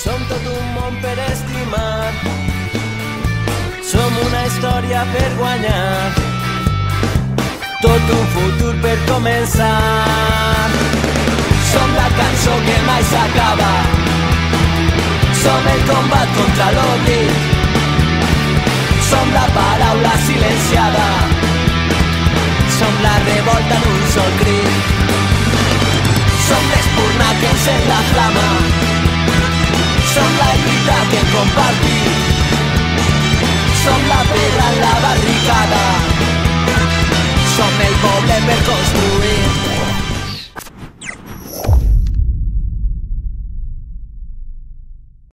Som tot un món per estimar, som una història per guanyar, tot un futur per començar. Som la cançó que mai s'acaba, som el combat contra l'oblit, som la paraula silenciada, som la revolta en un sol crit. Som l'espurna que encén la flama, som la lluita que hem compartit, som la pedra en la barricada, som el poble per construir.